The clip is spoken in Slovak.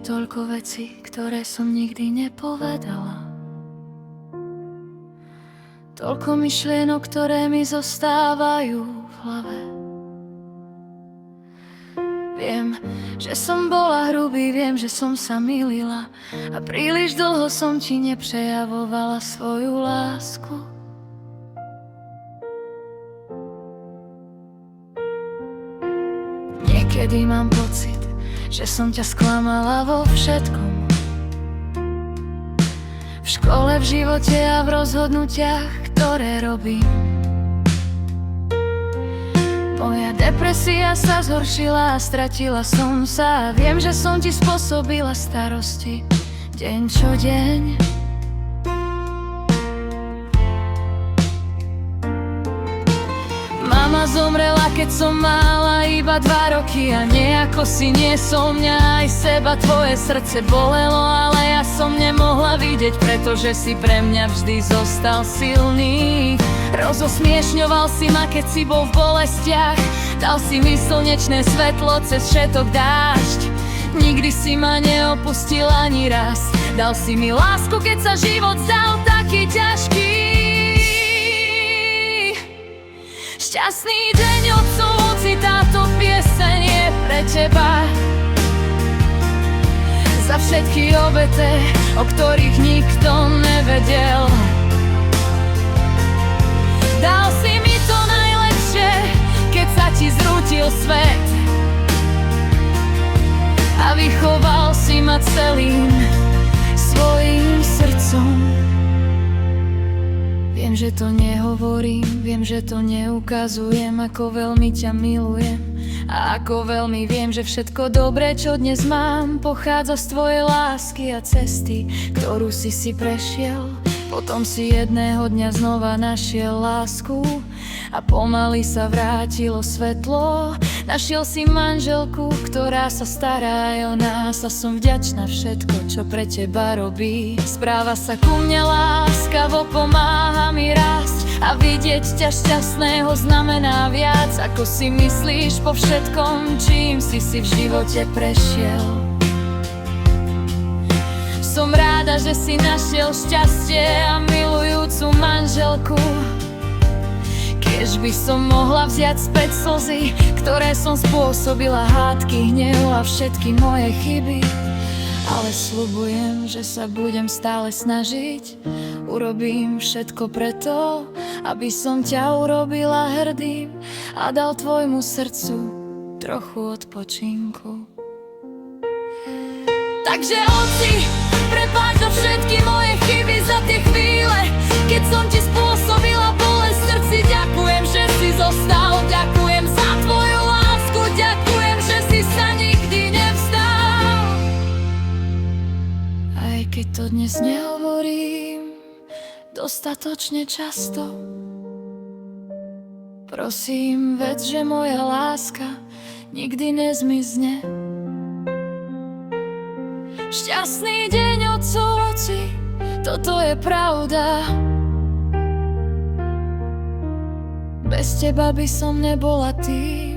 toľko vecí, ktoré som nikdy nepovedala. Toľko myšlienok, ktoré mi zostávajú v hlave. Viem, že som bola hrubý, viem, že som sa mýlila a príliš dlho som ti neprejavovala svoju lásku. Niekedy mám pocit, že som ťa sklamala vo všetkom. V škole, v živote a v rozhodnutiach, ktoré robím. Moja depresia sa zhoršila a stratila som sa. Viem, že som ti spôsobila starosti deň čo deň. Mama zomrela, keď som mala iba 2 roky a nejako si niesol mňa aj seba. Tvoje srdce bolelo, ale ja som nemohla vidieť, pretože si pre mňa vždy zostal silný. Rozosmiešňoval si ma, keď si bol v bolestiach. Dal si mi slnečné svetlo cez všetok dážď. Nikdy si ma neopustil ani raz. Dal si mi lásku, keď sa život zdal taký ťažký. Šťastný deň, otcov, hoci táto pieseň je pre teba. Za všetky obete, o ktorých nikto nevedel. Dal si mi to najlepšie, keď sa ti zrútil svet. A vychoval si ma celým svojím srdcom. Viem, že to nehovorím, viem, že to neukazujem, ako veľmi ťa milujem. A ako veľmi viem, že všetko dobré, čo dnes mám, pochádza z tvojej lásky a cesty, ktorú si prešiel. Potom si jedného dňa znova našiel lásku a pomaly sa vrátilo svetlo. Našiel si manželku, ktorá sa stará aj o nás a som vďačná všetko, čo pre teba robí. Správa sa ku mne láskavo, pomáha mi rásť a vidieť ťa šťastného znamená viac, ako si myslíš po všetkom, čím si v živote prešiel. Som ráda, že si našiel šťastie a milujúcu manželku. Kiež by som mohla vziať späť slzy, ktoré som spôsobila, hádky, hnev a všetky moje chyby. Ale sľubujem, že sa budem stále snažiť. Urobím všetko preto, aby som ťa urobila hrdým a dal tvojmu srdcu trochu odpočinku. Takže otci, prepáč za všetky moje chyby, za tie chvíle, keď som ti spôsobila bolesť v srdci. Ďakujem, že si zostal, ďakujem za tvoju lásku, ďakujem, že si sa nikdy nevzdal. Aj keď to dnes nehovorím dostatočne často, prosím, ved, že moja láska nikdy nezmizne. Šťastný deň, otcovci, toto je pravda. Bez teba by som nebola tým,